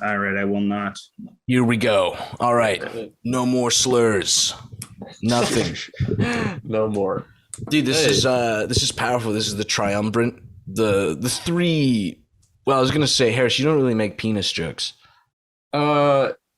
All right, I will not. Here we go. All right. No more slurs. Nothing. No more. Dude, this is powerful. This is the triumvirate. The three. Well, I was gonna say, Harris, you don't really make penis jokes.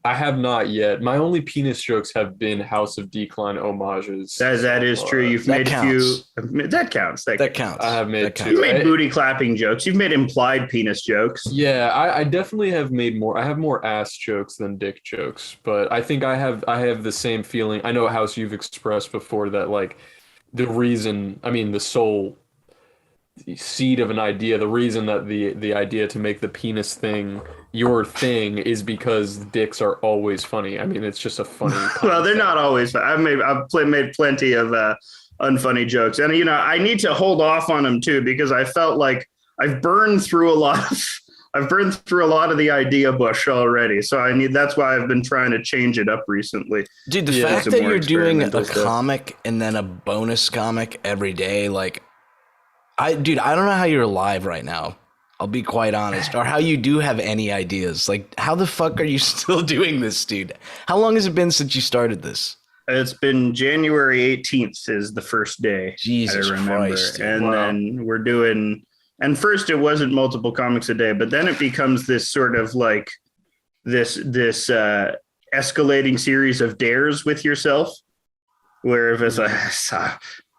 I have not yet. My only penis jokes have been House of Decline homages. That is true. You've That made counts. a few. That counts. That counts. I have made That two. counts. You made booty clapping jokes. You've made implied penis jokes. Yeah, I definitely have made more. I have more ass jokes than dick jokes, but I think I have the same feeling. I know, House, you've expressed before that like the sole seed of an idea, the reason that the idea to make the penis thing your thing is because dicks are always funny. I mean, it's just a funny Well, they're not always. I've made plenty of unfunny jokes, and I need to hold off on them too because I felt like I've burned through a lot of the idea bush already. So that's why I've been trying to change it up recently. Dude, the fact that you're doing a comic and then a bonus comic every day, like, I don't know how you're alive right now. I'll be quite honest, or how you do have any ideas. Like, how the fuck are you still doing this, dude? How long has it been since you started this? It's been January 18th is the first day. Jesus I remember. Christ. Dude. And Wow. then we're doing, and first it wasn't multiple comics a day, but then it becomes this sort of like this escalating series of dares with yourself, where if it's like,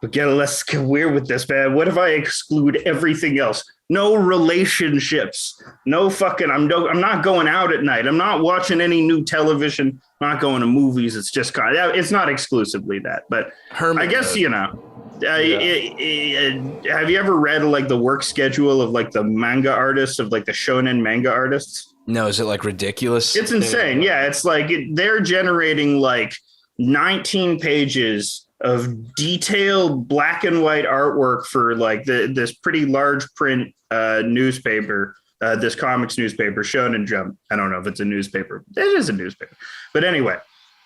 let's get weird with this, man. What if I exclude everything else? No relationships. No fucking. I'm not going out at night. I'm not watching any new television. I'm not going to movies. It's just kind of. It's not exclusively that, but Hermit I guess mode. Have you ever read like the work schedule of like the manga artists of like the shonen manga artists? No, is it like ridiculous? It's insane. Yeah, it's like they're generating like 19 pages of detailed black and white artwork for like this pretty large print newspaper, this comics newspaper, Shonen Jump. I don't know if it's a newspaper. It is a newspaper. But anyway,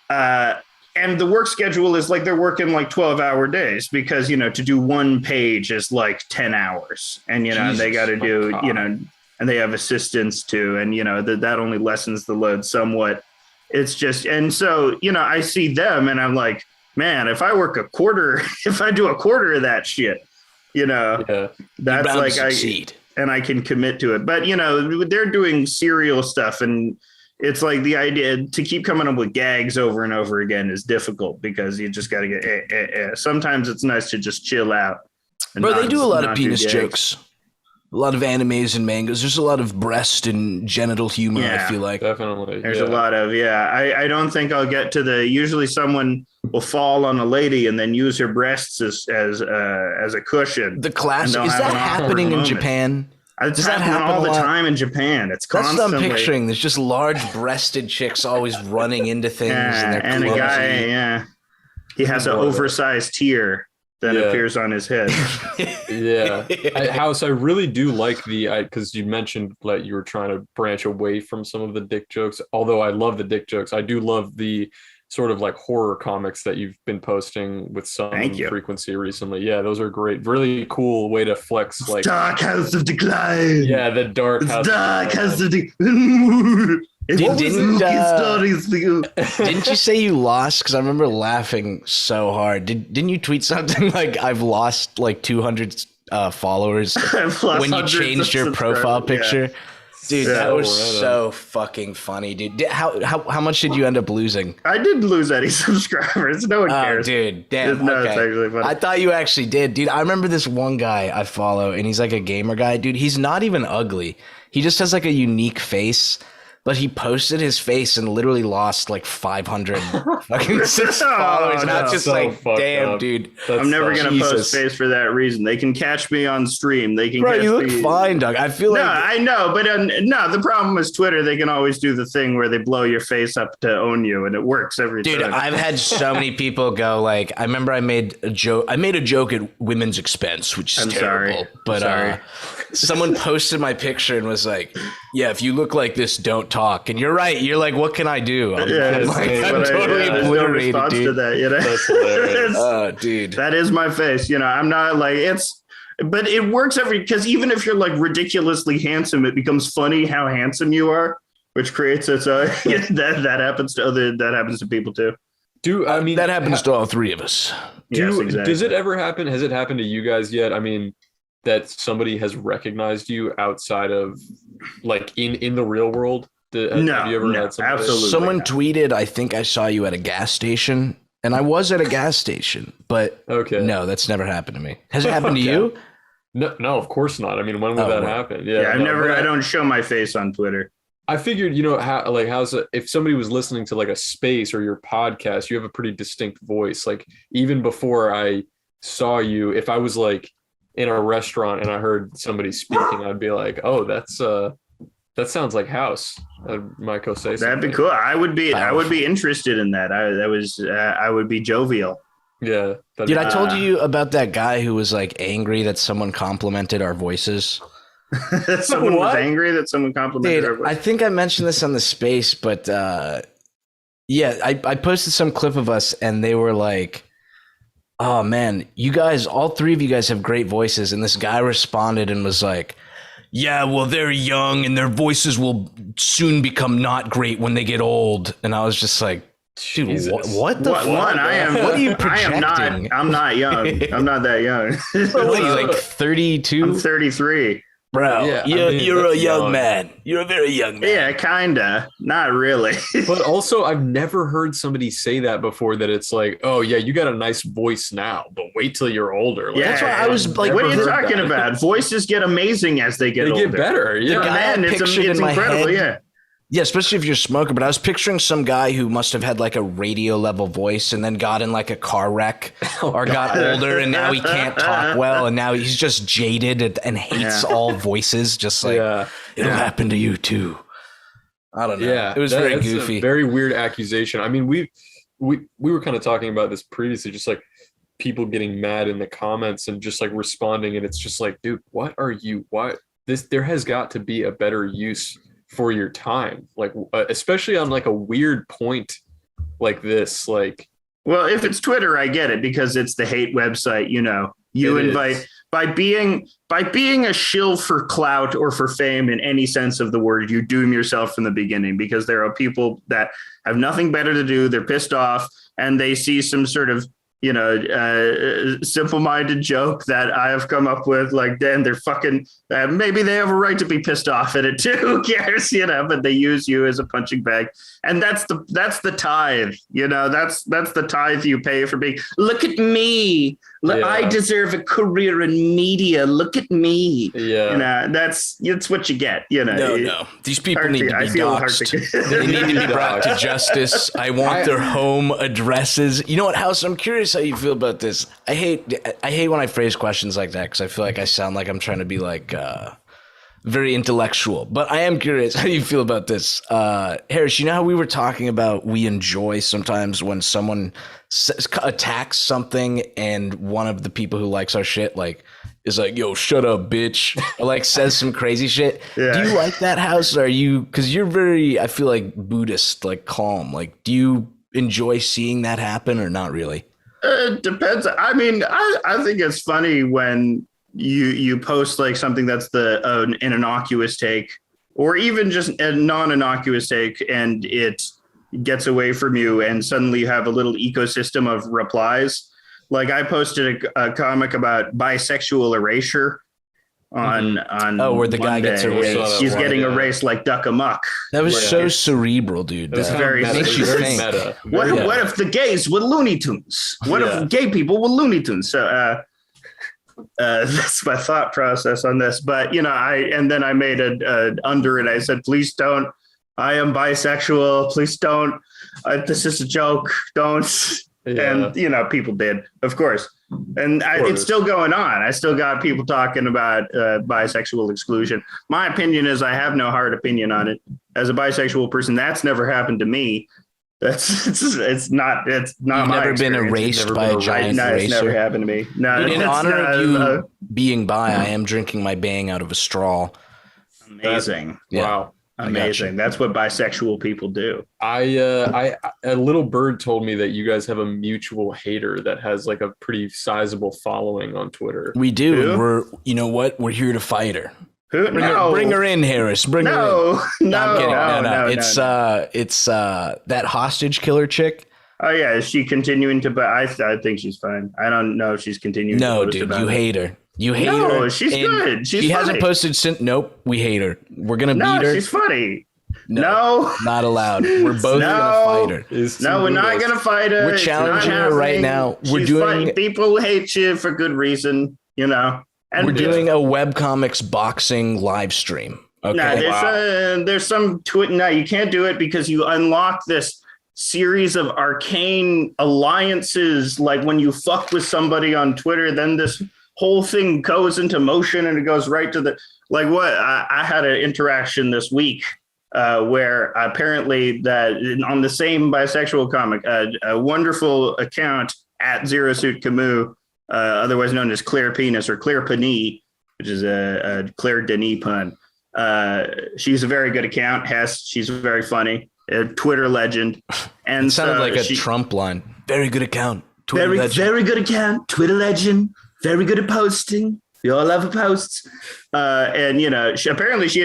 and the work schedule is like they're working like 12-hour days because, to do one page is like 10 hours. And, they got to do, and they have assistants too. And, that only lessens the load somewhat. It's just, and so, I see them and I'm like, man, if I do a quarter of that shit, that's like and I can commit to it. But, they're doing serial stuff and it's like the idea to keep coming up with gags over and over again is difficult because you just got to get, sometimes it's nice to just chill out. Bro, they do a lot of penis jokes. A lot of animes and mangas. There's a lot of breast and genital humor, Yeah, I feel like. Definitely. There's a lot of, I don't think I'll get to usually someone will fall on a lady and then use her breasts as a cushion. The classic. Is that happening in Japan? Does that happen all the time in Japan? It's constantly. That's what I'm picturing. There's just large-breasted chicks always running into things, and they're a guy, he has an oversized tear that appears on his head. House, I really do like because you mentioned that you were trying to branch away from some of the dick jokes. Although I love the dick jokes, I do love the sort of like horror comics that you've been posting with some frequency recently. Yeah, those are great. Really cool way to flex. Like Dark House of Decline. Yeah, the Dark House. House of Decline. Didn't you say you lost? Because I remember laughing so hard. Didn't you tweet something like I've lost like 200 followers when you changed your profile picture? Yeah. Dude, that was so fucking funny, dude. How much did you end up losing? I didn't lose any subscribers. No one cares. Dude, damn. No, it's actually funny. I thought you actually did, dude. I remember this one guy I follow, and he's like a gamer guy, dude. He's not even ugly. He just has like a unique face. But he posted his face and literally lost like 500 fucking followers. And I was just like, damn, dude. I'm never going to post face for that reason. They can catch me on stream. They can catch me. You look fine, Doug. I feel like. No, I know. But no, the problem is Twitter. They can always do the thing where they blow your face up to own you. And it works every time. Dude, I've had so many people go like, I remember I made a joke at women's expense, which is terrible. But someone posted my picture and was like, yeah, if you look like this, don't talk. And you're right. You're like, what can I do? I'm totally obliterated, no dude. To that, That's hilarious. Oh, dude. That is my face. I'm not like but it works because even if you're like ridiculously handsome, it becomes funny how handsome you are. which creates its own. that happens to people too. I mean that happens to all three of us? Yes, exactly. Does it ever happen? Has it happened to you guys yet? I mean, that somebody has recognized you outside of like in the real world? Have you ever had somebody? Absolutely. Someone tweeted, I think I saw you at a gas station, and I was at a gas station, but no, that's never happened to me. Has it happened to you? No, of course not. I mean, when would that happen? Yeah, I don't show my face on Twitter. I figured, if somebody was listening to like a space or your podcast, you have a pretty distinct voice. Like even before I saw you, if I was like in a restaurant and I heard somebody speaking, I'd be like, oh, that sounds like House. Might go say something. That'd be cool. I would be interested in that. I would be jovial. Yeah. Dude, I told you about that guy who was like angry that someone complimented our voices. Someone was angry that someone complimented our voices. I think I mentioned this on the space, but I posted some clip of us and they were like, oh man, you guys, all three of you guys have great voices. And this guy responded and was like, yeah, well, they're young and their voices will soon become not great when they get old. And I was just like, dude, what the fuck? What are you projecting? I'm not young. I'm not that young. What are you, like 32? I'm 33. Bro, you're a young man. You're a very young man. Yeah, kinda. Not really. But also, I've never heard somebody say that before, that it's like, oh, yeah, you got a nice voice now, but wait till you're older. Like, that's why I was like, what are you talking about? Voices get amazing as they get older. They get better. Yeah. Man, it's incredible. Yeah. Yeah, especially if you're a smoker. But I was picturing some guy who must have had like a radio level voice and then got in like a car wreck got older and now he can't talk well and now he's just jaded and hates all voices. Just like it'll happen to you too. I don't know. Yeah, it was very goofy. A very weird accusation. I mean, we were kind of talking about this previously, just like people getting mad in the comments and just like responding, and it's just like, dude, what are you? What there has got to be a better use for your time, like especially on like a weird point like this. Like, well, if it's Twitter, I get it because it's the hate website. You invite by being a shill for clout or for fame in any sense of the word. You doom yourself from the beginning because there are people that have nothing better to do. They're pissed off and they see some sort of simple-minded joke that I have come up with, like, then they're fucking, maybe they have a right to be pissed off at it too. Who cares, but they use you as a punching bag. And that's the tithe, that's the tithe you pay for being, look at me. I deserve a career in media. Look at me. Yeah. That's what you get, No. These people need to be doxxed. They need to be brought to justice. I want their home addresses. You know what, House? I'm curious how you feel about this. I hate when I phrase questions like that because I feel like I sound like I'm trying to be like very intellectual. But I am curious how you feel about this. Harris, you know how we were talking about we enjoy sometimes when someone attacks something and one of the people who likes our shit like is like, yo, shut up, bitch, or like says some crazy shit. Yeah. Do you like that, House? Are you, because you're very, I feel like Buddhist, like calm. Like, do you enjoy seeing that happen or not really? It depends. I mean, I think it's funny when you post like something that's an innocuous take or even just a non-innocuous take and it gets away from you and suddenly you have a little ecosystem of replies. Like I posted a comic about bisexual erasure on where the guy gets erased. He's getting erased like Duck Amuck. That was so cererball, dude. It was very makes you think. Meta. What if the gays were Looney Tunes? What if gay people were Looney Tunes? So that's my thought process on this. But I made a under it. I said, please don't. I am bisexual. Please don't. This is a joke. Don't. Yeah. And people did, of course. And it's still going on. I still got people talking about bisexual exclusion. My opinion is I have no hard opinion on it. As a bisexual person, that's never happened to me. It's not. You've never been erased by a giant eraser. It's never happened to me. No. In honor of you being bi, I am drinking my bang out of a straw. Amazing! Wow. Amazing. That's what bisexual people do. A little bird told me that you guys have a mutual hater that has like a pretty sizable following on Twitter. We do. Who? We're, you know what? We're here to fight her. Bring her in, Harris. Bring her in. No. It's that hostage killer chick. Oh yeah, is she continuing to? But I think she's fine. I don't know if she's continuing. No, to dude, you hate her. You hate her. No, she's good. She hasn't posted since. Nope, we hate her. We're gonna beat her. No, she's funny. No, not allowed. We're both gonna fight her. No, we're not gonna fight her. We're challenging her right now. We're doing. People hate you for good reason, you know. And we're doing a webcomics boxing live stream. Okay. No, there's some no, you can't do it because you unlock this series of arcane alliances. Like when you fuck with somebody on Twitter, then this whole thing goes into motion and it goes right to the like what I had an interaction this week where apparently that on the same bisexual comic, a wonderful account at Zero Suit Camus, otherwise known as Claire Penis or Claire Panini, which is a Claire Denis pun. She's a very good account. She's very funny, a Twitter legend. And it sounded like a Trump line. Very good account. Very good account. Twitter legend. Very good at posting. We all love her posts. And, you know, she had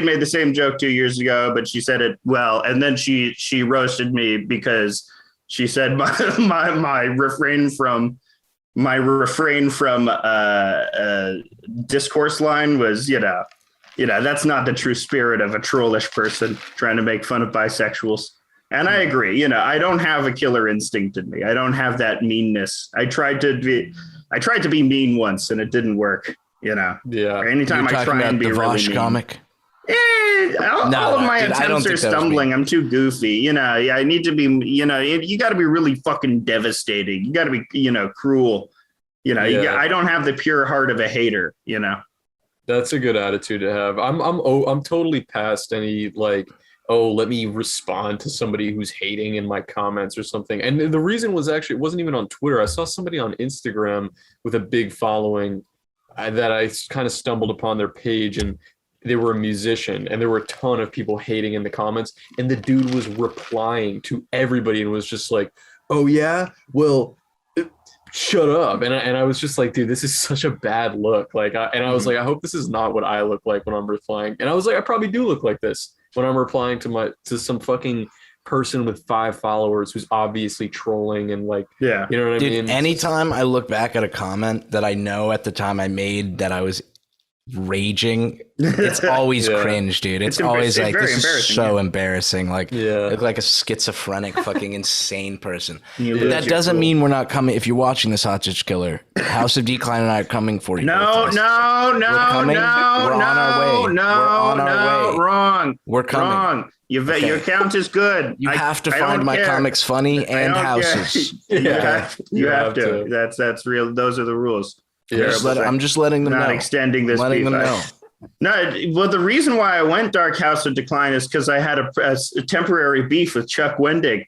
made the same joke 2 years ago, but she said it well. And then she roasted me because she said my refrain from discourse line was, you know, that's not the true spirit of a trollish person trying to make fun of bisexuals. And I agree. You know, I don't have a killer instinct in me. I don't have that meanness. I tried to be mean once and it didn't work, you know. Yeah. Anytime I try and be the really Vosh mean. comic. All of my attempts are stumbling. I'm too goofy. You know, I need to be, you know, you got to be really fucking devastating. You got to be, you know, cruel. You know, I don't have the pure heart of a hater, you know. That's a good attitude to have. I'm totally past any like, oh, let me respond to somebody who's hating in my comments or something. And the reason was actually, it wasn't even on Twitter. I saw somebody on Instagram with a big following that I kind of stumbled upon their page, and they were a musician, and there were a ton of people hating in the comments. And the dude was replying to everybody and was just like, oh yeah, well, shut up. And I was just like, dude, this is such a bad look. Like, I was like, I hope this is not what I look like when I'm replying. And I was like, I probably do look like this when I'm replying to some fucking person with 5 followers who's obviously trolling and like, you know what I mean? Anytime I look back at a comment that I know at the time I made that I was raging, it's always cringe, dude. It's always like, this is so embarrassing. Like, I look like a schizophrenic, fucking insane person. But that doesn't mean we're not coming. If you're watching this hostage killer, House of Decline and I are coming for you. No, we're on our way. Wrong. We're coming. Wrong. Your account is good. You have to find my comics funny and houses. You have to. That's real. Those are the rules. Yeah, I'm just letting them know. Not extending this. Letting them know. No, well, the reason why I went Dark House of Decline is because I had a temporary beef with Chuck Wendig.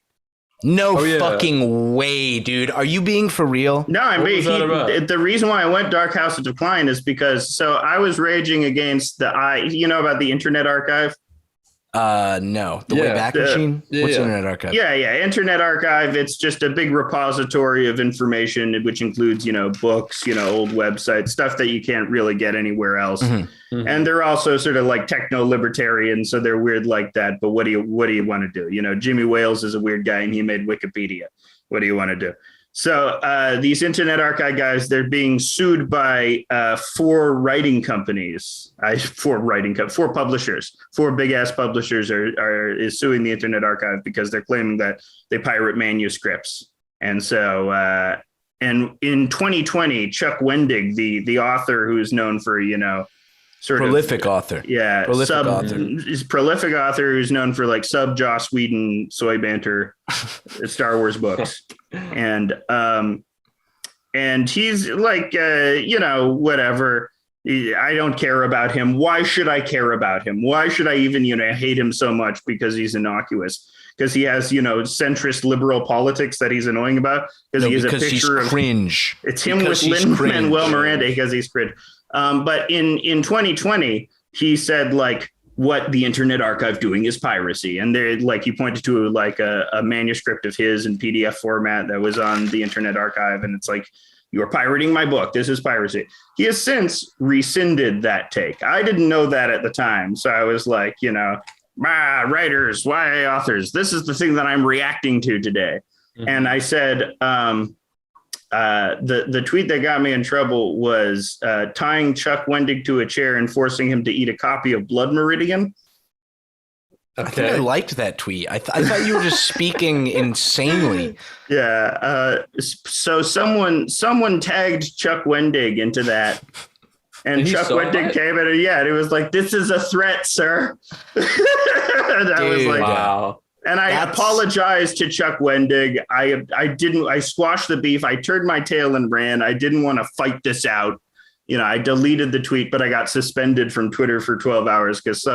No fucking way, dude. Are you being for real? No, I mean, the reason why I went Dark House of Decline is because I was raging against about the Internet Archive. No, the Wayback Machine. What's Internet Archive? Internet Archive. It's just a big repository of information, which includes books, old websites, stuff that you can't really get anywhere else. Mm-hmm. Mm-hmm. And they're also sort of like techno libertarian, so they're weird like that. But what do you want to do? Jimmy Wales is a weird guy, and he made Wikipedia. What do you want to do? So these Internet Archive guys, they're being sued by 4 writing companies. 4 publishers. 4 big ass publishers is suing the Internet Archive because they're claiming that they pirate manuscripts. And so, and in 2020, Chuck Wendig, the author who's known for prolific author. Yeah, he's prolific author who's known for like sub Joss Whedon soy banter, Star Wars books, and he's like whatever. I don't care about him. Why should I care about him? Why should I even hate him so much because he's innocuous? Because he has centrist liberal politics that he's annoying about. Because he has a picture of cringe. It's him with Lin-Manuel Miranda because he's cringe. But in 2020, he said like what the Internet Archive doing is piracy, and they he pointed to like a manuscript of his in PDF format that was on the Internet Archive, and it's like "You're pirating my book. This is piracy." He has since rescinded that take. I didn't know that at the time. So I was like, writers, YA authors, this is the thing that I'm reacting to today. Mm-hmm. And I said, the tweet that got me in trouble was tying Chuck Wendig to a chair and forcing him to eat a copy of Blood Meridian. Okay. I think I liked that tweet. I thought you were just speaking insanely. Yeah. So someone tagged Chuck Wendig into that. And Chuck Wendig came in and it was like, "This is a threat, sir." And I was like, wow. And I apologized to Chuck Wendig. I squashed the beef. I turned my tail and ran. I didn't want to fight this out. I deleted the tweet, but I got suspended from Twitter for 12 hours because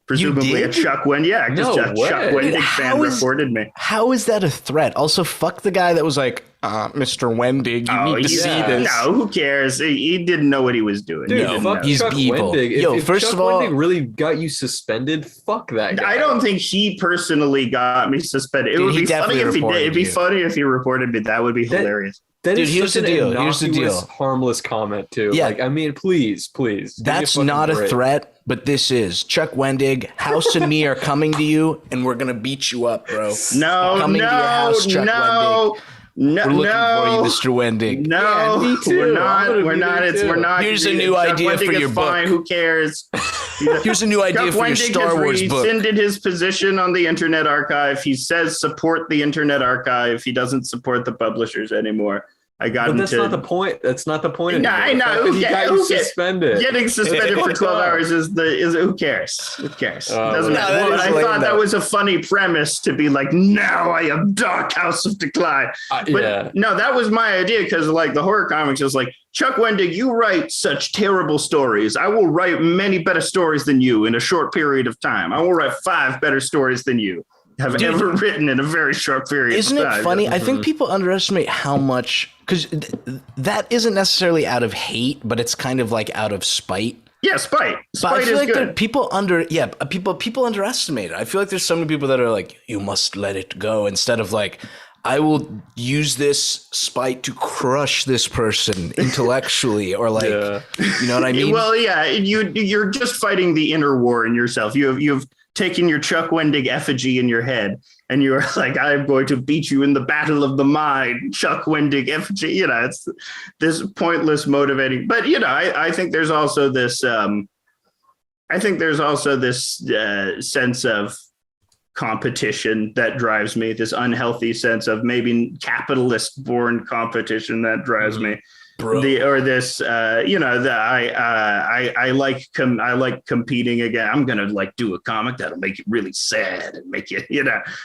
presumably a Chuck Wendig. Yeah, because Chuck Wendig fan reported me. How is that a threat? Also, fuck the guy that was like, Mr. Wendig, you need to see this. No, who cares? He didn't know what he was doing. Dude, fuck he's Chuck evil. Wendig. If first Chuck of all, Wendig really got you suspended, fuck that guy. I don't think he personally got me suspended. It would be funny if he did. It'd be funny if he reported me. That would be hilarious. Dude, here's the deal. Here's the deal. Harmless comment too. Yeah. Like, I mean, please. That's not a threat, but this is. Chuck Wendig, House and me are coming to you, and we're gonna beat you up, bro. No, coming to your house, Chuck Wendig. No, we're looking for you, Mr. Wendig. No, me too. We're not. Here's a new idea for your book. Fine. Who cares? Here's a new idea for your Star Wars book. He rescinded his position on the Internet Archive. He says support the Internet Archive. He doesn't support the publishers anymore. But that's not the point. That's not the point. No, I know. He got you suspended. Getting suspended for 12 hours is who cares? Who cares? Doesn't matter. I thought that was a funny premise to be like, now I am Dark House of Decline. But no, that was my idea because like the horror comics is like, Chuck Wendig, you write such terrible stories. I will write many better stories than you in a short period of time. I will write 5 better stories than you have ever written in a very short period of time. Isn't it funny? I think people underestimate how much, because that isn't necessarily out of hate, but it's kind of like out of spite. Yeah, spite. Spite I feel is like good. People underestimate it. I feel like there's so many people that are like, you must let it go, instead of like, I will use this spite to crush this person intellectually, or like, you know what I mean? Well, yeah, you're just fighting the inner war in yourself. You've taken your Chuck Wendig effigy in your head, and you're like, I'm going to beat you in the battle of the mind, Chuck Wendig effigy. It's this pointless motivating. But I think there's also this. Sense of competition that drives me. This unhealthy sense of maybe capitalist-born competition that drives me. Bro. I like competing again. I'm gonna like do a comic that'll make you really sad and make you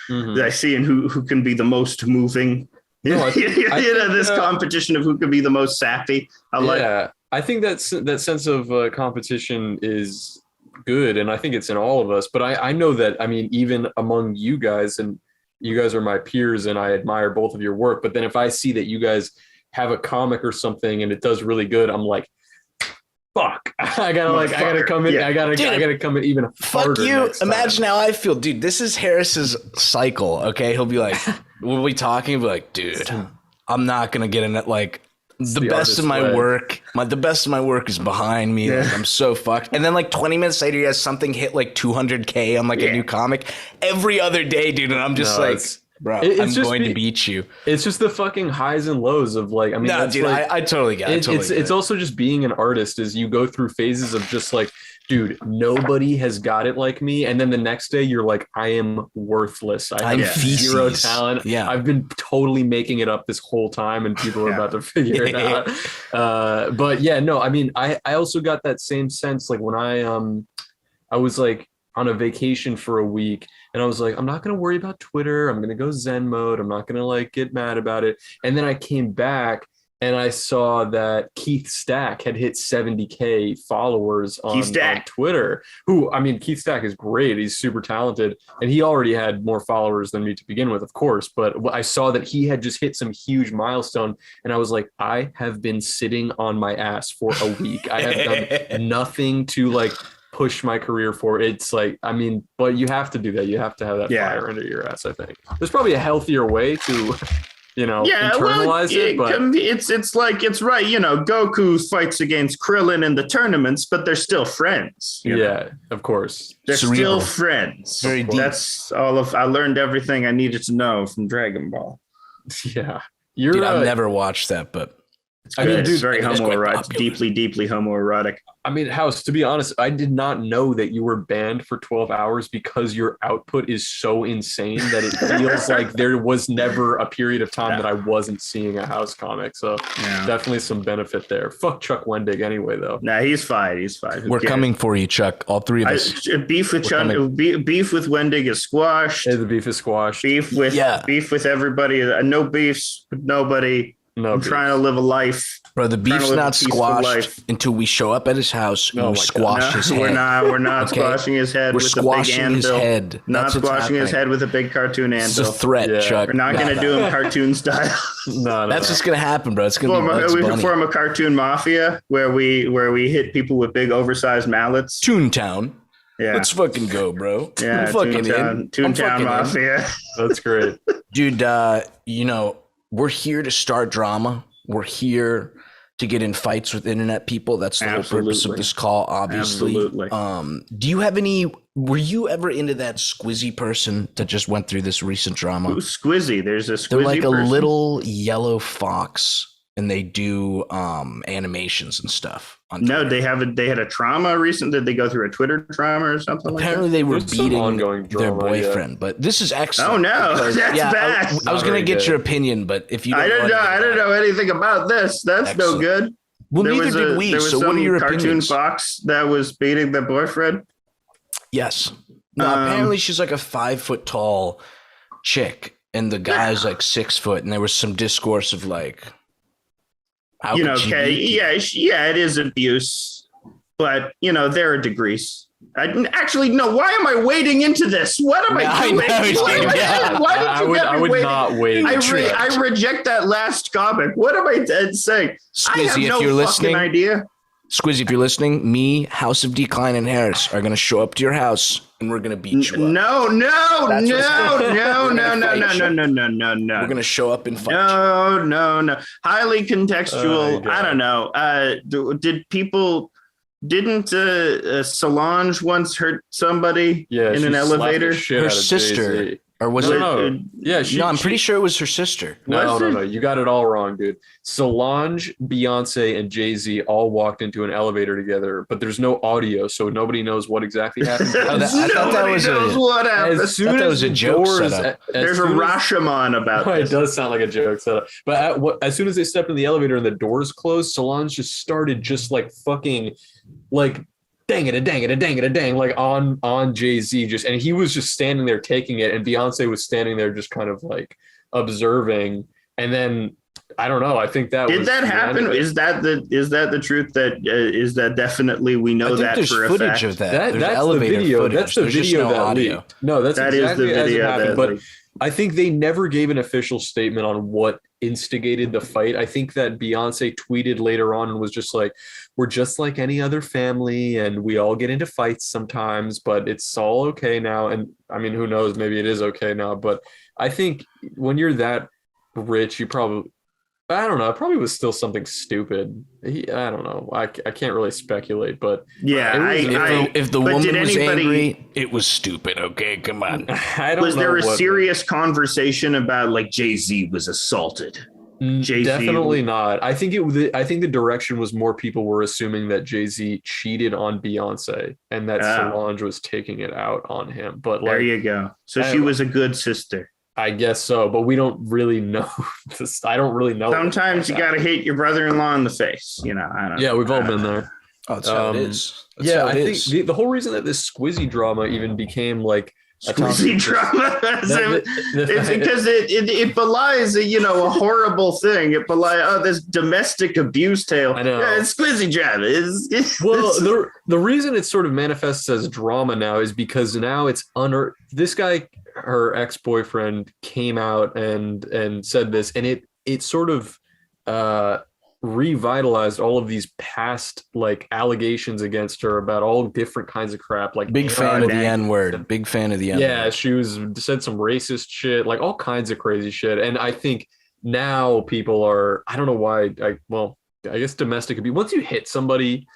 I see in who can be the most moving. This competition of who can be the most sappy. I think that sense of competition is good, and I think it's in all of us. But I know that, I mean, even among you guys, and you guys are my peers, and I admire both of your work. But then if I see that you guys have a comic or something and it does really good, I'm like, fuck, I gotta come in. Yeah. I gotta come in even harder. Fuck you. Imagine how I feel, dude. This is Harris's cycle. Okay, he'll be like, we'll be talking, he'll be like, dude, I'm not gonna get in it. Like, the best of my work, the best of my work is behind me. Like, I'm so fucked. And then like 20 minutes later, he has something hit like 200K on like a new comic every other day, dude. And I'm just bro, I'm going to beat you. It's just the fucking highs and lows of like, I mean, no, dude, like, I totally get it. It's also just being an artist, is you go through phases of just like, dude, nobody has got it like me. And then the next day you're like, I am worthless. I have zero talent. Yeah. I've been totally making it up this whole time, and people are about to figure it out. But yeah, no, I mean, I also got that same sense. Like when I was like on a vacation for a week, and I was like, I'm not going to worry about Twitter. I'm going to go Zen mode. I'm not going to like get mad about it. And then I came back and I saw that Keith Stack had hit 70K followers on Twitter. Who, I mean, Keith Stack is great. He's super talented. And he already had more followers than me to begin with, of course. But I saw that he had just hit some huge milestone. And I was like, I have been sitting on my ass for a week. I have done nothing to like push my career forward. It's like, I mean, but you have to do that. You have to have that fire under your ass, I think. There's probably a healthier way to internalize it. But it's like, it's right. Goku fights against Krillin in the tournaments, but they're still friends. Of course. They're still friends. Very deep. That's I learned everything I needed to know from Dragon Ball. Yeah. Dude, I've never watched that, but it's very homoerotic, deeply homoerotic. I mean, House, to be honest, I did not know that you were banned for 12 hours because your output is so insane that it feels like there was never a period of time that I wasn't seeing a House comic. So definitely some benefit there. Fuck Chuck Wendig anyway, though. Nah, he's fine. We're coming for you, Chuck. All three of us. Beef with Wendig is squashed. The beef is squashed. Beef with everybody. No beefs with nobody. I'm trying to live a life. Bro, the beef's not squashed until we show up at his house and we squash his head. We're not squashing his head with a big anvil. Not squashing his head with a big cartoon anvil. It's a threat, Chuck. We're not going to do him cartoon style. That's just going to happen, bro. It's going to be Bugs We Bunny. can form a cartoon mafia where we hit people with big oversized mallets. Toontown. Yeah. Let's fucking go, bro. Yeah, Toontown Mafia. That's great. Dude, we're here to start drama. We're here to get in fights with internet people. That's the whole purpose of this call, obviously. Absolutely. Were you ever into that Squizzy person that just went through this recent drama? Who's Squizzy? There's a Squizzy They're like person? a little yellow fox, and they do animations and stuff. No, they had a trauma recent. Did they go through a Twitter trauma or something? Apparently, they were beating their boyfriend. But this is excellent. Oh no, that's bad. I was gonna get your opinion, but if you, I didn't know anything about this. That's no good. Well, neither did we. So, what are your opinions? Cartoon fox that was beating the boyfriend. Yes. No, apparently she's like a 5 foot tall chick, and the guy's like 6 foot, and there was some discourse of like. It is abuse, but there are degrees. Why am I wading into this? What am I doing? I would not wait. I reject that last comic. What am I saying? Squizzy, I have no if you're fucking listening, idea. Squizzy, if you're listening, me, House of Decline, and Harris are going to show up to your house and we're going to beat you up. No. We're going to show up and fight No. Highly contextual. I don't know. Didn't Solange once hurt somebody in an elevator? Her sister. Or was it? No. Yeah, I'm pretty sure it was her sister. No. You got it all wrong, dude. Solange, Beyonce, and Jay-Z all walked into an elevator together, but there's no audio, so nobody knows what exactly happened. I thought that was a joke setup. There's a Rashomon about this. It does sound like a joke setup. But as soon as they stepped in the elevator and the doors closed, Solange just started just like fucking like dang it, like on Jay-Z and he was just standing there taking it, and Beyonce was standing there just kind of like observing, and then I don't know. I think that did that happen? Is that the truth? Is that definitely we know that for a fact? Footage of that. That's elevator the video. Footage. That's the There's video no that audio. leaked. No, that's exactly is the video as it happened. But leaked. I think they never gave an official statement on what instigated the fight. I think that Beyonce tweeted later on and was just like, we're just like any other family and we all get into fights sometimes, but it's all okay now. And I mean, who knows, maybe it is okay now, but I think when you're that rich, you probably, I don't know, it probably was still something stupid. I don't know. I can't really speculate, but yeah, if the woman was angry, it was stupid. Okay, come on. Was there a serious conversation about like Jay-Z was assaulted? Jay-Z. Definitely not. I think the direction was more people were assuming that Jay-Z cheated on Beyonce and that Solange was taking it out on him. But there you go. So she was a good sister. I guess so, but we don't really know. I don't really know. Sometimes you got to hit your brother-in-law in the face. I don't know. Yeah, we've all been there. Oh, that's how it is. I think the whole reason that this Squizzy drama even became like Squizzy drama, it's because it belies a horrible thing. It belies this domestic abuse tale. I know. Yeah, it's Squizzy drama. The reason it sort of manifests as drama now is because now it's this guy, her ex-boyfriend, came out and said this, and it sort of revitalized all of these past like allegations against her about all different kinds of crap. Like big fan of the N-word. She was said some racist shit, like all kinds of crazy shit. And I think now people are, I don't know why. I guess domestic abuse. Once you hit somebody,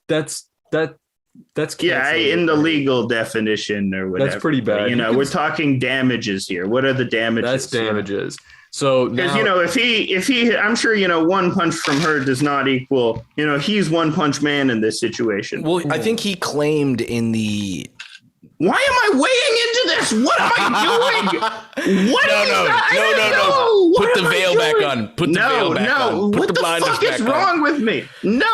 that's in the legal definition or whatever. That's pretty bad. We're talking damages here. What are the damages? That's damages. So because if he, I'm sure one punch from her does not equal. He's One Punch Man in this situation. Well, I think he claimed in the. Why am I weighing into this? What am I doing? What is that? No. Put the veil back on. Put the veil back on. Put what the fuck is wrong with me? No,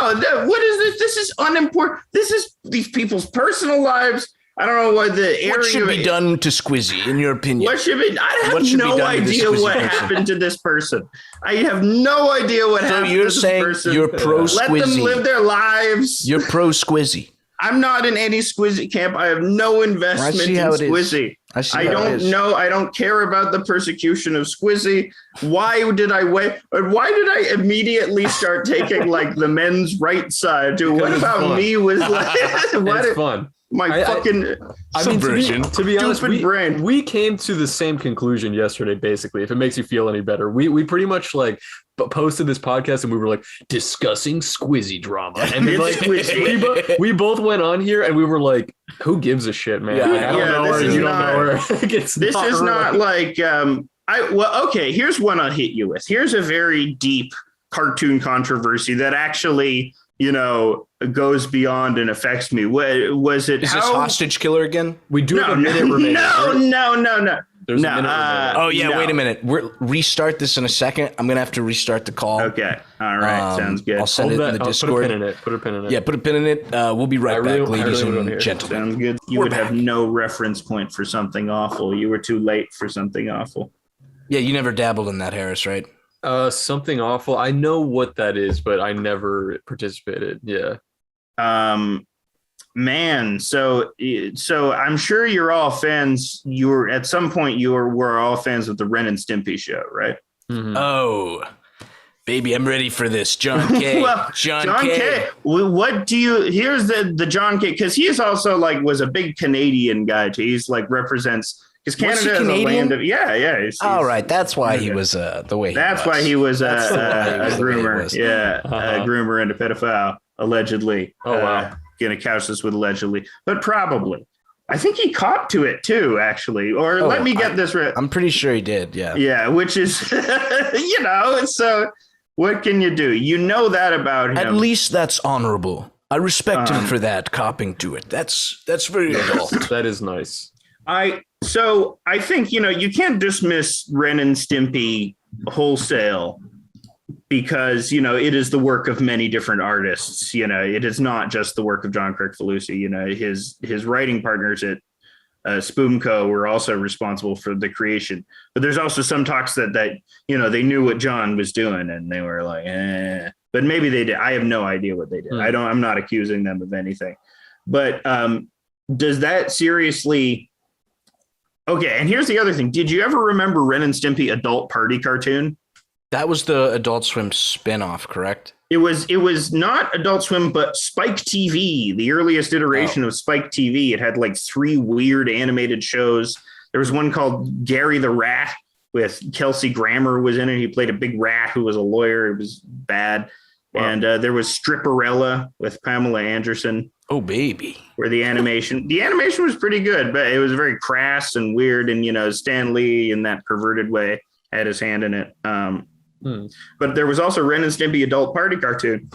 what is this? This is unimportant. This is these people's personal lives. I don't know what the area. What should be done to Squizzy, in your opinion? What should be? I have no idea what happened to this person. I have no idea what happened to this person. So you're saying you're pro Squizzy. Let them live their lives. You're pro Squizzy. I'm not in any Squizzy camp. I have no investment in Squizzy. I don't know. I don't care about the persecution of Squizzy. Why did I wait? Why did I immediately start taking like the men's right side? What about me was like? It's fun. To be honest, we came to the same conclusion yesterday. Basically, if it makes you feel any better, we pretty much like posted this podcast and we were like discussing Squizzy drama, and then like we both went on here and we were like, who gives a shit, man? I don't know her, you don't know her. This is not like okay. Here's one I'll hit you with. Here's a very deep cartoon controversy that actually goes beyond and affects me. Was it? Is this Hostage Killer again? We do have a minute remaining. No. There's a minute wait a minute. Restart this in a second. I'm gonna have to restart the call. Okay. All right. Sounds good. I'll send it in the Discord. Put a pin in it. Yeah, put a pin in it. We'll be right back, ladies and gentlemen. Sounds good. You would have no reference point for something awful. You were too late for something awful. Yeah, you never dabbled in that, Harris, right? Something awful. I know what that is, but I never participated. Yeah. Man, so I'm sure you're all fans. At some point were all fans of the Ren and Stimpy show, right? Mm-hmm. Oh, baby, I'm ready for this, John K. Well, John K. What do you? Here's the John K. Because he is also was a big Canadian guy too. He's represents. Because Canada is a land of he's all right. That's why he was the way. That's why he was a groomer. Yeah, a groomer and a pedophile, allegedly. Oh wow. Gonna couch this with allegedly, but probably. I think he caught to it too, actually. Or let me get this right. I'm pretty sure he did. Yeah. Yeah, which is So what can you do? You know that about him. At least that's honorable. I respect him for that, copping to it. That's very adult. That is nice. So I think, you can't dismiss Ren and Stimpy wholesale because, it is the work of many different artists. It is not just the work of John Kricfalusi. His writing partners at Spoomco were also responsible for the creation. But there's also some talks that they knew what John was doing and they were like, But maybe they did. I have no idea what they did. I'm not accusing them of anything. But does that seriously... Okay, and here's the other thing. Did you ever remember Ren and Stimpy Adult Party Cartoon? That was the Adult Swim spinoff, correct? It was not Adult Swim, but Spike TV, the earliest iteration of Spike TV. It had 3 weird animated shows. There was one called Gary the Rat with Kelsey Grammer was in it. He played a big rat who was a lawyer. It was bad. Wow. And there was Stripperella with Pamela Anderson. Oh, baby. Where the animation was pretty good, but it was very crass and weird. And, Stan Lee in that perverted way had his hand in it. But there was also Ren and Stimpy Adult Party Cartoon,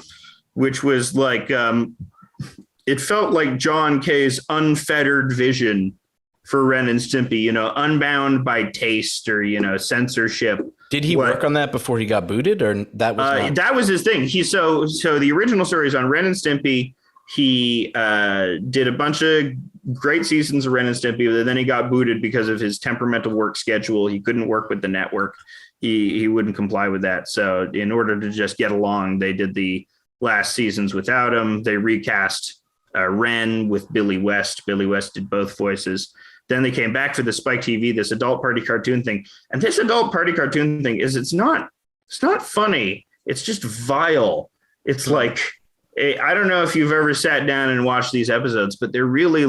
which was it felt like John K's unfettered vision for Ren and Stimpy, unbound by taste or, censorship. Did he work on that before he got booted or that was that was his thing. So the original story is on Ren and Stimpy. He did a bunch of great seasons of Ren and Stimpy, but then he got booted because of his temperamental work schedule. He couldn't work with the network. He wouldn't comply with that. So in order to just get along, they did the last seasons without him. They recast Ren with Billy West. Billy West did both voices. Then they came back for the Spike TV, this adult party cartoon thing. And this adult party cartoon thing it's not funny. It's just vile. It's I don't know if you've ever sat down and watched these episodes, but they're really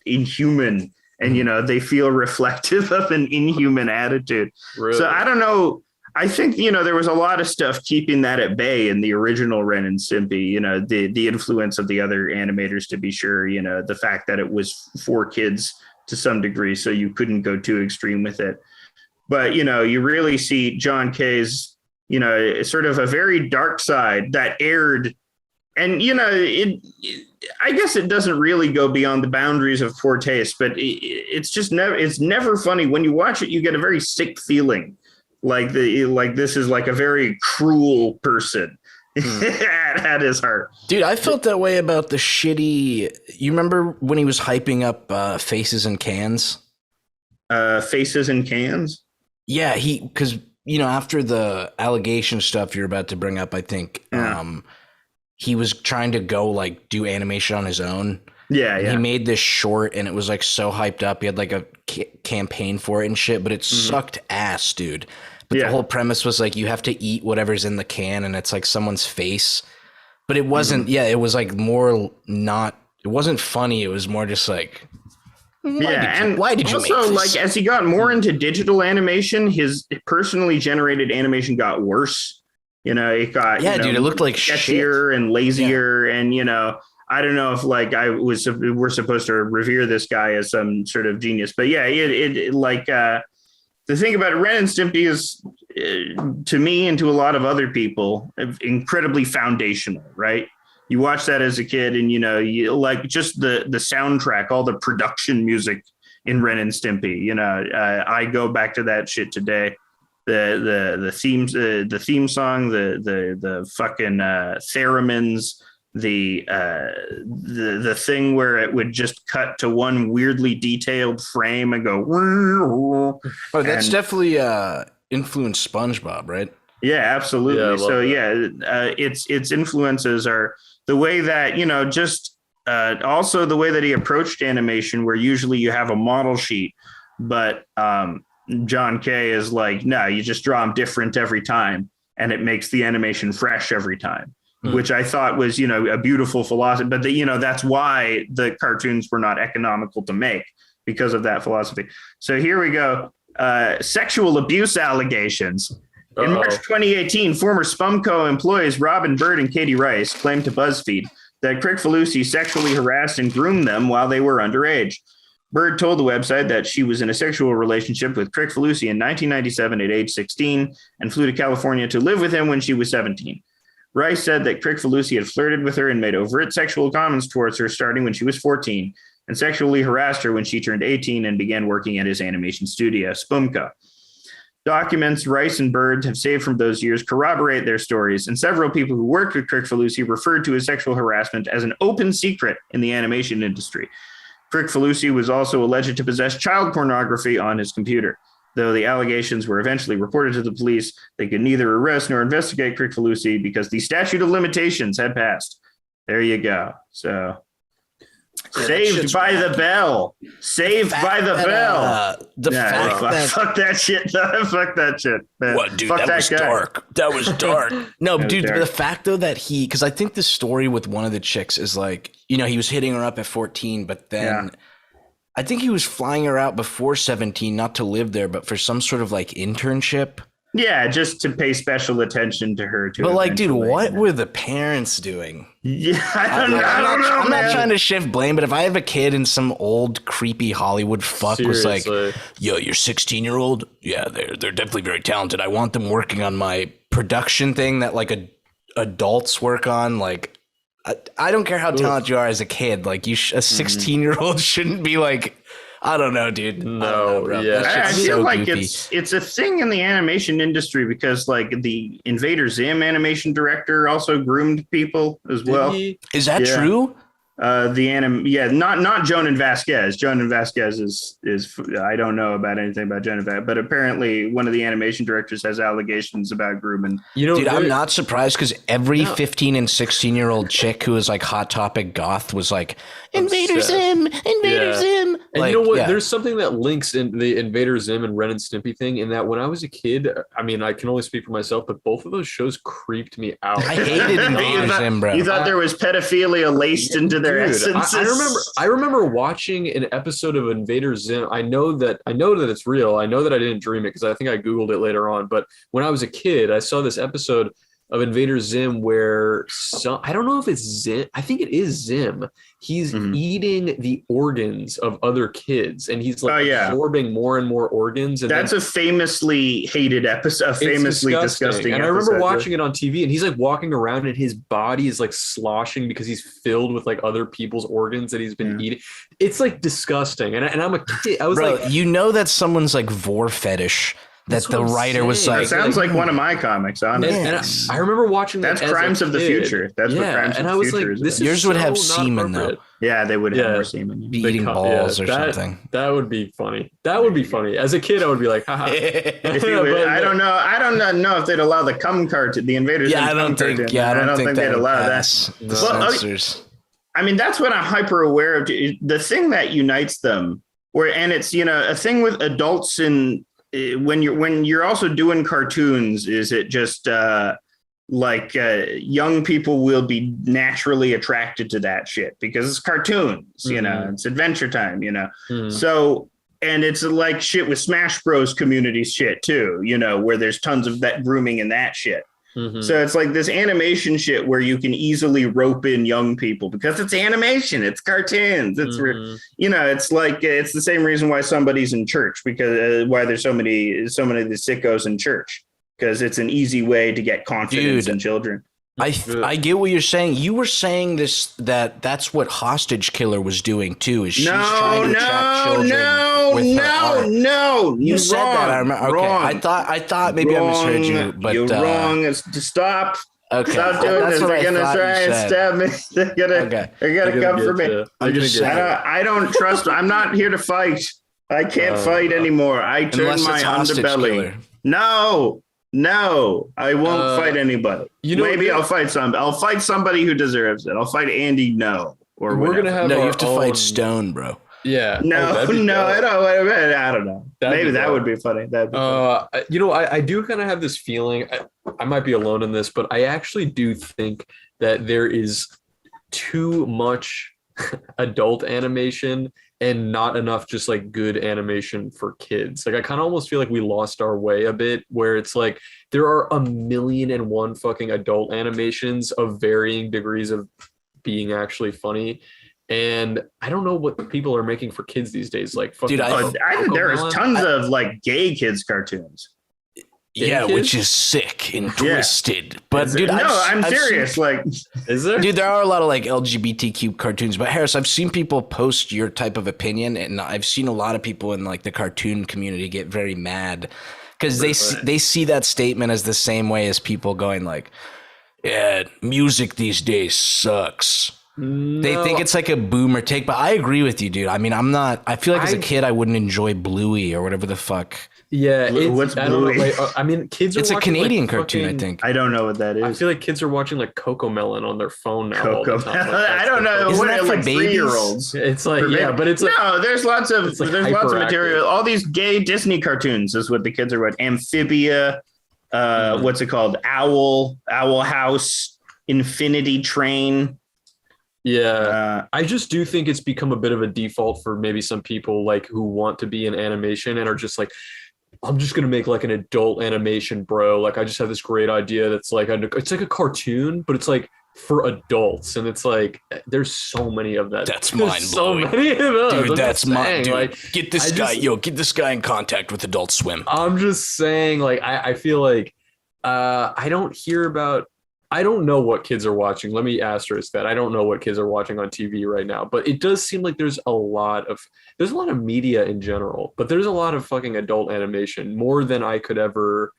inhuman. And, they feel reflective of an inhuman attitude. Really? So I don't know. I think, there was a lot of stuff keeping that at bay in the original Ren and Stimpy, the influence of the other animators, to be sure, the fact that it was for kids to some degree, so you couldn't go too extreme with it. But, you really see John K's, sort of a very dark side that aired. And, I guess it doesn't really go beyond the boundaries of poor taste, but it's never funny. When you watch it, you get a very sick feeling. Like this is like a very cruel person at his heart. Dude, I felt that way about the shitty. You remember when he was hyping up Faces in Cans? Faces in Cans? Yeah, because after the allegation stuff you're about to bring up, I think he was trying to go like do animation on his own. Yeah. He made this short and it was like so hyped up. He had like a campaign for it and shit, but it sucked ass, dude. But the whole premise was like you have to eat whatever's in the can and it's like someone's face. But it wasn't, it was like more not, it wasn't funny. It was more just like, why did you also, make this? like, as he got more into digital animation, his personally generated animation got worse. It got, dude, it looked like sketchier and lazier. And, I don't know if like we're supposed to revere this guy as some sort of genius, but the thing about Ren and Stimpy is, to me and to a lot of other people, incredibly foundational, right? You watch that as a kid and, you like just the soundtrack, all the production music in Ren and Stimpy. I go back to that shit today. The themes, the theme song, the fucking theremins, the thing where it would just cut to one weirdly detailed frame and go. Oh, that's definitely influenced SpongeBob, right? Yeah, absolutely. So its influences are the way that also the way that he approached animation, where usually you have a model sheet, but John K is like, no, you just draw them different every time, and it makes the animation fresh every time. Which I thought was, a beautiful philosophy. But, that's why the cartoons were not economical to make, because of that philosophy. So here we go. Sexual abuse allegations. In March 2018, former Spumco employees Robin Bird and Katie Rice claimed to BuzzFeed that Crick Falusi sexually harassed and groomed them while they were underage. Bird told the website that she was in a sexual relationship with Crick Falusi in 1997 at age 16 and flew to California to live with him when she was 17. Rice said that Crick Falusi had flirted with her and made overt sexual comments towards her starting when she was 14 and sexually harassed her when she turned 18 and began working at his animation studio, Spumco. Documents Rice and Bird have saved from those years corroborate their stories, and several people who worked with Crick Falusi referred to his sexual harassment as an open secret in the animation industry. Crick Falusi was also alleged to possess child pornography on his computer. Though the allegations were eventually reported to the police, they could neither arrest nor investigate Crick Falusi because the statute of limitations had passed. There you go. So, saved by the bell. Saved by the bell. Fuck that shit. Fuck that shit. Man. What, dude? That was dark. That was dark. No, dude, the fact though that because I think the story with one of the chicks is like, he was hitting her up at 14, but then I think he was flying her out before 17, not to live there, but for some sort of like internship. Yeah, just to pay special attention to her. But like, dude, what were the parents doing? Yeah, I don't know. I'm not trying to shift blame, but if I have a kid and some old creepy Hollywood fuck was like, yo, your 16-year-old? Yeah, they're definitely very talented. I want them working on my production thing that like adults work on. Like, I don't care how talented you are as a kid. Like, a 16-year-old shouldn't be like, I don't know, dude. No, bro. I feel so like goofy. it's a thing in the animation industry because like the Invader Zim animation director also groomed people as well. Is that true? Not Jonan Vasquez. Jonan Vasquez is I don't know about anything about Jonan Vasquez, but apparently one of the animation directors has allegations about grooming. Dude, I'm not surprised because every 15 and 16-year-old chick who is like Hot Topic goth was like, Invader Zim, Invader Zim. And you know what? There's something that links in the Invader Zim and Ren and Stimpy thing in that when I was a kid, I mean, I can only speak for myself, but both of those shows creeped me out. I hated Invader Zim, bro. You thought there was pedophilia laced into their their essences. I remember watching an episode of Invader Zim. I know that it's real. I know that I didn't dream it because I think I Googled it later on. But when I was a kid, I saw this episode of Invader Zim where I don't know if it's Zim. I think it is Zim. He's eating the organs of other kids, and he's like absorbing more and more organs. And that's a famously hated episode, a famously disgusting and episode. I remember watching it on TV, and he's like walking around, and his body is like sloshing because he's filled with like other people's organs that he's been eating. It's like disgusting. And I'm a kid. I was like, that's someone's like vor fetish. That the writer was like, that sounds like one of my comics, honestly. And I remember watching that. That's Crimes of the Future. That's what Crimes of the Future is. Yours would have semen, though. Yeah, they would have more semen. Eating balls or something. That would be funny. That would be funny. As a kid, I would be like, haha. I don't know if they'd allow the cum cartoon, the Invaders. I don't think they'd allow that. The censors. I mean, that's what I'm hyper aware of. The thing that unites them, and it's a thing with adults and. When you're also doing cartoons, is it just young people will be naturally attracted to that shit because it's cartoons, it's Adventure Time, So, and it's like shit with Smash Bros communities shit too, where there's tons of that grooming and that shit. So it's like this animation shit where you can easily rope in young people because it's animation, it's cartoons, it's it's like it's the same reason why somebody's in church because why there's so many of the sickos in church because it's an easy way to get confidence in children. I get what you're saying. You were saying that's what Hostage Killer was doing too. Is she's trying to attract children with her art. You said that. I remember. Okay, wrong. I thought maybe I misheard you, but you're wrong. It's to stop. Okay, stop doing this. They're gonna try and stab me. They're gonna come for me. I don't trust. I'm not here to fight. I can't fight anymore. I turn my underbelly. No, I won't fight anybody. Maybe I'll fight I'll fight somebody who deserves it. I'll fight Andy. We're gonna have. You have to fight Stone, bro. Yeah. No. I don't know. Maybe that would be funny. I do kind of have this feeling. I might be alone in this, but I actually do think that there is too much adult animation and not enough just like good animation for kids. Like I kind of almost feel like we lost our way a bit where it's like there are 1,000,001 fucking adult animations of varying degrees of being actually funny. And I don't know what people are making for kids these days. Like, dude, I think there is tons of like gay kids cartoons. Yeah, which is sick and twisted. Yeah. But dude, I'm serious. Is there? Dude, there are a lot of like LGBTQ cartoons. But Harris, I've seen people post your type of opinion, and I've seen a lot of people in like the cartoon community get very mad because they see that statement as the same way as people going like, "Yeah, music these days sucks." No. They think it's like a boomer take, but I agree with you, dude. I mean, I feel like as a kid, I wouldn't enjoy Bluey or whatever the fuck. Yeah, what's Bluey? I mean, kids are. It's a Canadian cartoon, I think. I don't know what that is. I feel like kids are watching like Cocomelon on their phone now. Cocomelon. I don't know. Isn't that for like babies? 3-year-olds. It's like but it's like, no. There's lots of material. All these gay Disney cartoons is what the kids are watching. Amphibia. What's it called? Owl House. Infinity Train. Yeah, I just do think it's become a bit of a default for maybe some people like who want to be in animation and are just like, I'm just gonna make like an adult animation, bro. Like I just have this great idea that's like it's like a cartoon, but it's like for adults, and it's like there's so many of that. That's mind blowing. So many of those. Dude, that's mind. Dude, like, get this guy in contact with Adult Swim. I'm just saying, like I feel like I don't know what kids are watching. Let me asterisk that. I don't know what kids are watching on TV right now, but it does seem like there's a lot of media in general, but there's a lot of fucking adult animation, more than I could ever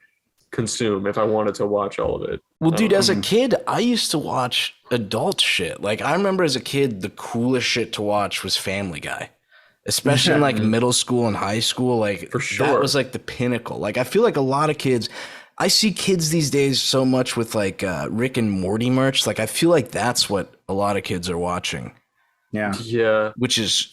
consume if I wanted to watch all of it. Well, dude, as a kid, I used to watch adult shit. Like I remember as a kid, the coolest shit to watch was Family Guy. Especially in like middle school and high school. Like for sure. That was like the pinnacle. Like I feel like a lot of kids, I see kids these days so much with like Rick and Morty merch. Like I feel like that's what a lot of kids are watching. Yeah. Which is,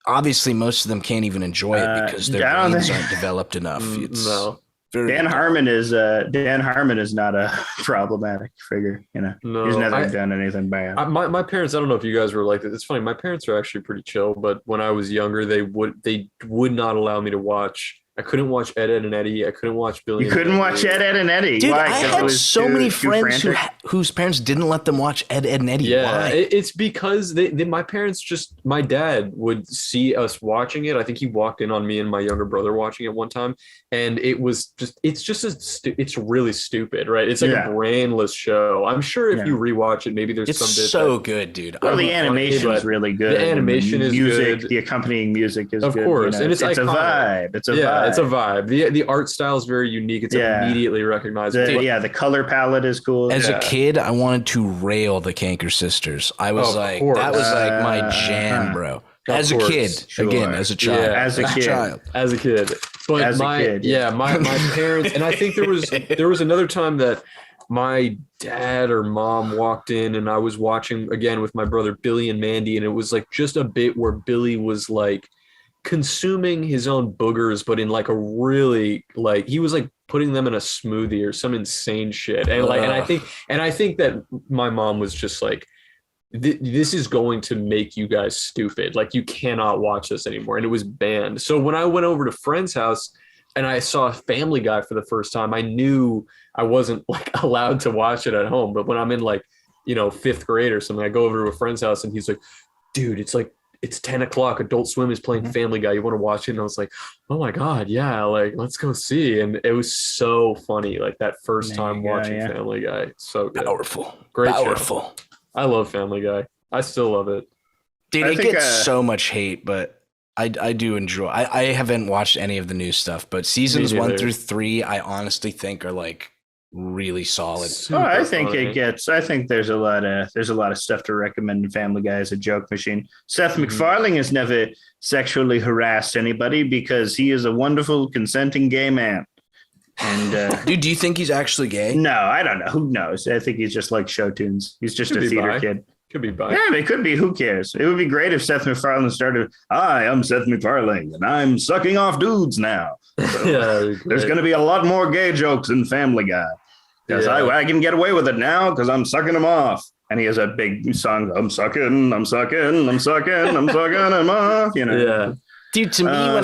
obviously most of them can't even enjoy it because their brains aren't developed enough. No. Dan Harmon is not a problematic figure. No, he's never done anything bad. My parents, I don't know if you guys were like this. It's funny. My parents are actually pretty chill, but when I was younger, they would not allow me to watch. I couldn't watch Ed, Ed and Eddie. I couldn't watch Billy. You couldn't watch Ed, Ed and Eddie. Dude, I had so many friends whose parents didn't let them watch Ed, Ed and Eddie. Yeah, why? It's because my parents my dad would see us watching it. I think he walked in on me and my younger brother watching it one time, and it's really stupid, right? It's like a brainless show. I'm sure if you rewatch it, maybe there's some bit so good, dude. Well, the animation is really good. The animation is good. good. The accompanying music is good. Of course, and it's a vibe. It's a vibe. The art style is very unique. It's immediately recognizable. The color palette is cool. As a kid, I wanted to rail the Kanker sisters. I was that was like my jam, bro. As a kid, again, as a child, as a kid. But my parents, and I think there was another time that my dad or mom walked in, and I was watching again with my brother Billy and Mandy, and it was like just a bit where Billy was like consuming his own boogers, but in like a really like he was like putting them in a smoothie or some insane shit, and like and I think that my mom was just like, this is going to make you guys stupid, like you cannot watch this anymore, and it was banned. So when I went over to friend's house and I saw Family Guy for the first time, I knew I wasn't like allowed to watch it at home. But when I'm in like 5th grade or something, I go over to a friend's house and he's like, dude, it's 10 o'clock. Adult Swim is playing Family Guy. You want to watch it? And I was like, oh my God, yeah, like let's go see. And it was so funny, like that first time watching Family Guy. So good. Great show. I love Family Guy. I still love it. Dude, it gets so much hate, but I do enjoy. I haven't watched any of the new stuff, but seasons 1 through 3, I honestly think are like really solid. I think there's a lot of stuff to recommend in Family Guy as a joke machine. Seth MacFarlane has never sexually harassed anybody because he is a wonderful consenting gay man. And dude, do you think he's actually gay? No, I don't know. Who knows? I think he's just like show tunes. He's just a theater kid. Could be bi. Yeah, it could be. Who cares? It would be great if Seth MacFarlane started, hi, I'm Seth MacFarlane, and I'm sucking off dudes now. So there's going to be a lot more gay jokes in Family Guy. Because I can get away with it now because I'm sucking them off. And he has a big song, I'm sucking him off, Yeah. Dude, to me, when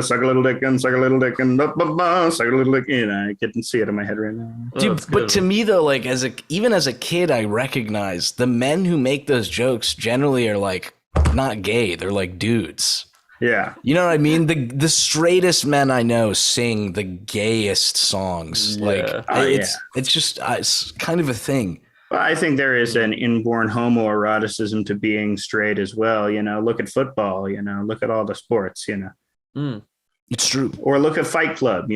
suck a little dick and suck a little dick and suck a little dick, I couldn't see it in my head right now. Dude, but to me though, like even as a kid, I recognize the men who make those jokes generally are like not gay; they're like dudes. Yeah, you know what I mean. The straightest men I know sing the gayest songs. Like it's just it's kind of a thing. Well, I think there is an inborn homoeroticism to being straight as well. Look at football, look at all the sports, It's true. Or look at Fight Club,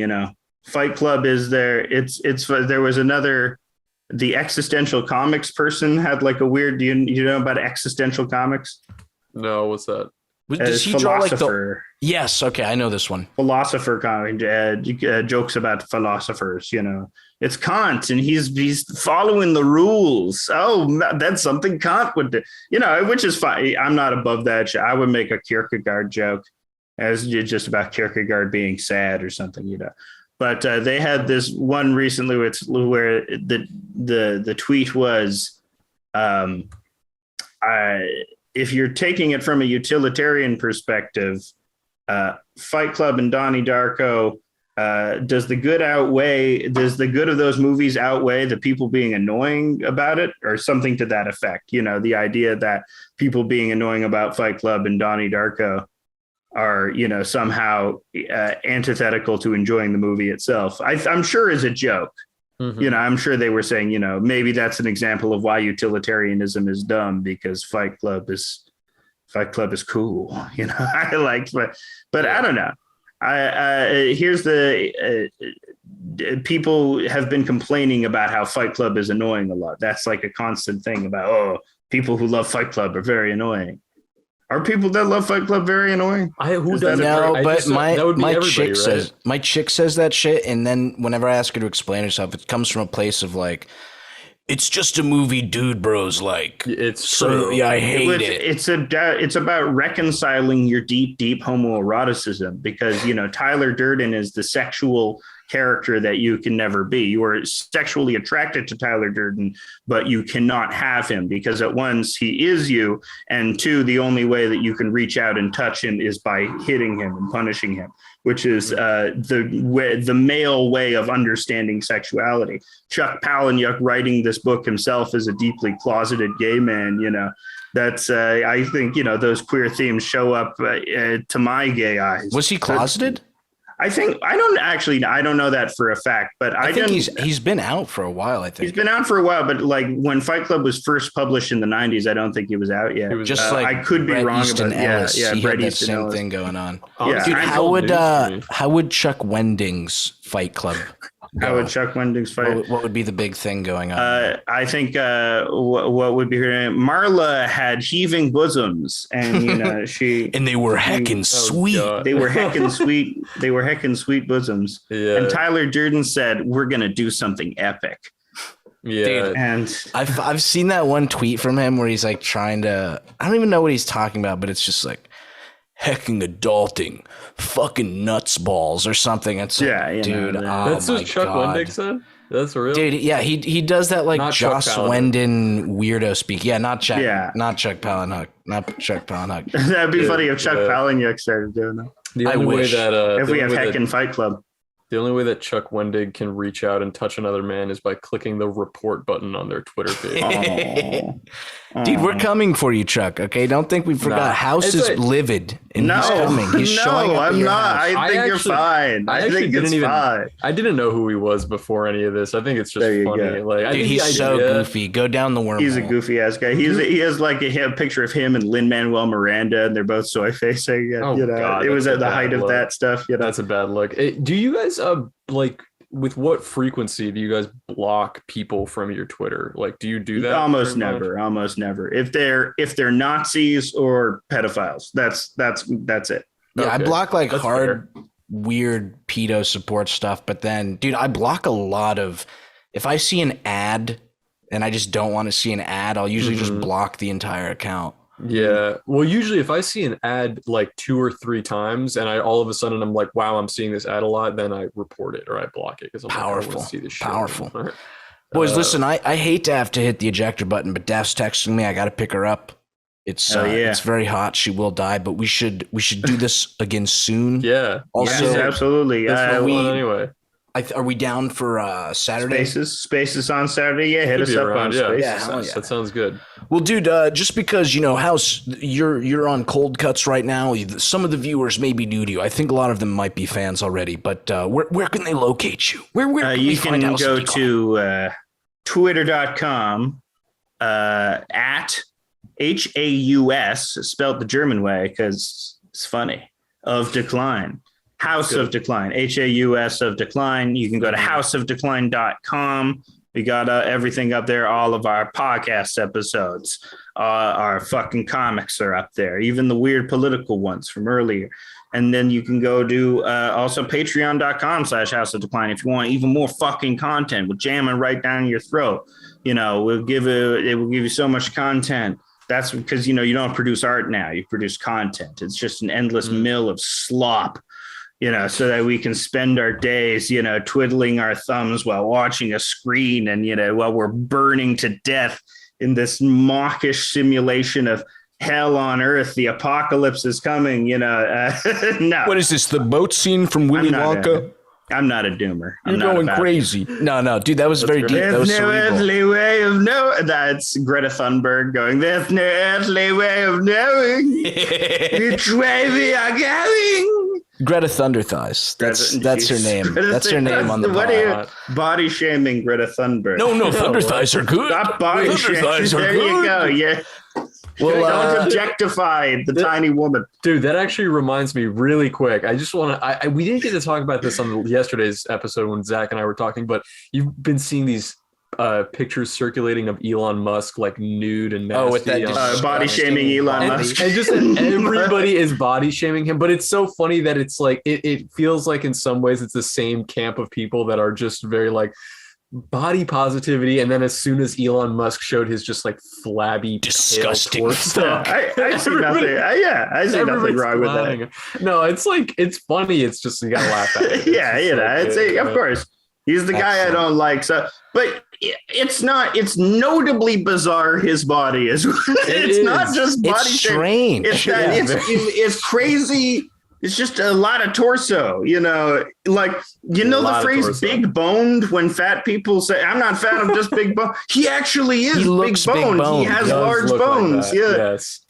Fight Club is there. There was the existential comics person had like a weird, do you know about existential comics? No, what's that? Does he draw like the... Yes, okay, I know this one. Philosopher comic, jokes about philosophers, It's Kant, and he's following the rules. Oh, that's something Kant would do, which is fine. I'm not above that. I would make a Kierkegaard joke as just about Kierkegaard being sad or something, But they had this one recently where the tweet was, if you're taking it from a utilitarian perspective, Fight Club and Donnie Darko, does the good of those movies outweigh the people being annoying about it, or something to that effect? The idea that people being annoying about Fight Club and Donnie Darko are, somehow antithetical to enjoying the movie itself. I'm sure is a joke. I'm sure they were saying, maybe that's an example of why utilitarianism is dumb, because Fight Club is cool. I like, but I don't know. Here's people have been complaining about how Fight Club is annoying a lot. That's like a constant thing about, people who love Fight Club are very annoying. Are people that love Fight Club very annoying? Who doesn't? No, but my chick says that shit, and then whenever I ask her to explain herself, it comes from a place of like, it's just a movie dude bros like. It's so true. Yeah, I hate it. It's about reconciling your deep homoeroticism, because Tyler Durden is the sexual character that you can never be. You are sexually attracted to Tyler Durden, but you cannot have him because at once he is you, and two, the only way that you can reach out and touch him is by hitting him and punishing him, which is the male way of understanding sexuality. Chuck Palahniuk, writing this book himself, is a deeply closeted gay man. That's I think those queer themes show up to my gay eyes. Was he closeted? I don't know that for a fact, but I think he's been out for a while. I think he's been out for a while, but like when Fight Club was first published in the 90s, I don't think he was out yet. Just I could be wrong about Ellis. Yeah, he had that same thing going on. Dude, how would Chuck Wending's Fight Club go? How would Chuck Wending's fight? What would be the big thing going on? I think what would be her name? Marla had heaving bosoms, and she and they were heckin' sweet. They were heckin' sweet. They were heckin' sweet bosoms. Yeah. And Tyler Durden said, "We're gonna do something epic." Yeah, dude, and I've seen that one tweet from him where he's like trying to. I don't even know what he's talking about, but it's just like hecking adulting, fucking nuts balls or something. It's like, dude, that's what Chuck Wendig said. That's real, dude. Yeah, he does that like not Joss Whedon weirdo speak. Yeah, not Chuck Palahniuk. Not Chuck Palahniuk. That'd be funny if Chuck Palahniuk started doing that. I wish if we have Heckin' Fight Club. The only way that Chuck Wendig can reach out and touch another man is by clicking the report button on their Twitter page. Dude, we're coming for you, Chuck. Okay, don't think we forgot. House is livid, and he's coming. He's showing up. I'm not. I think you're fine. I think it's fine. I didn't know who he was before any of this. I think it's just funny. Like, dude, he's so goofy. Go down the wormhole. He's a goofy ass guy. He has like a picture of him and Lin-Manuel Miranda, and they're both soy facing. God, it was at the height of that stuff. That's a bad look. Do you guys like? With what frequency do you guys block people from your Twitter? Like, do you do that? Almost never. If they're Nazis or pedophiles, that's it. Yeah, okay. I block like that's hard, weird pedo support stuff. But then, dude, I block a lot of. If I see an ad and I just don't want to see an ad, I'll usually just block the entire account. Yeah. Well, usually if I see an ad like 2 or 3 times and I all of a sudden I'm like, wow, I'm seeing this ad a lot, then I report it or I block it because I'm powerful. Like, I want to see this shit. Powerful. Right. Boys, listen, I hate to have to hit the ejector button, but Daph's texting me. I got to pick her up. It's very hot. She will die, but we should do this again soon. Yeah. Also, absolutely. Anyway. Are we down for Saturday? Spaces on Saturday. Yeah, hit us up on Spaces. Yeah, that sounds good. Well, dude, just because House, you're on Cold Cuts right now. Some of the viewers may be new to you. I think a lot of them might be fans already. But where can they locate you? Where you can go to twitter.com at HAUS, spelled the German way because it's funny, of Decline. House of Decline, HAUS of Decline. You can go to houseofdecline.com. We got everything up there. All of our podcast episodes, our fucking comics are up there, even the weird political ones from earlier. And then you can go to also patreon.com/House of Decline if you want even more fucking content. We'll jam it right down your throat. It will give you so much content. That's because, you don't produce art now. You produce content. It's just an endless mill of slop. So that we can spend our days, twiddling our thumbs while watching a screen and, while we're burning to death in this mawkish simulation of hell on earth. The apocalypse is coming, No. What is this, the boat scene from Willy Wonka? I'm not a doomer. You're going crazy. No, dude, that was very deep. There's no earthly way of knowing. That's Greta Thunberg going, there's no earthly way of knowing which way we are going. Greta Thunderthighs. That's her name. That's her name on the pod. What are you body shaming Greta Thunberg? No, Thunderthighs are good. Stop body shaming. There you go. Yeah. Well, don't objectify the tiny woman. Dude, that actually reminds me really quick. I just want to, we didn't get to talk about this on yesterday's episode when Zach and I were talking, but you've been seeing these pictures circulating of Elon Musk like nude and nasty. With that body shaming Elon Musk. And just everybody is body shaming him, but it's so funny that it's like, it feels like in some ways it's the same camp of people that are just very like, body positivity, and then as soon as Elon Musk showed his just like flabby, disgusting torso, I see nothing. I see nothing wrong with that. No, it's like it's funny. It's just you gotta laugh at it. Yeah, of course. He's the guy I don't like. So, but it's not. It's notably bizarre. His body is. It's not just body shape. Strange. It's that. It's crazy. It's just a lot of torso. Like the phrase "big boned" when fat people say, "I'm not fat. I'm just big boned." He actually is big boned. He has large bones. Yes.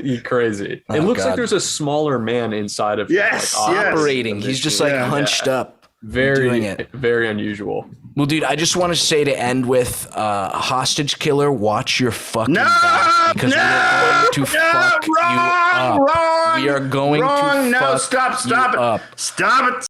You're crazy. It looks like there's a smaller man inside of him. Yes. Operating. He's just like hunched up. Very unusual. Well, dude, I just want to say to end with hostage killer, watch your fucking back because we are going to fuck you up. We are going to fuck you up. Stop it.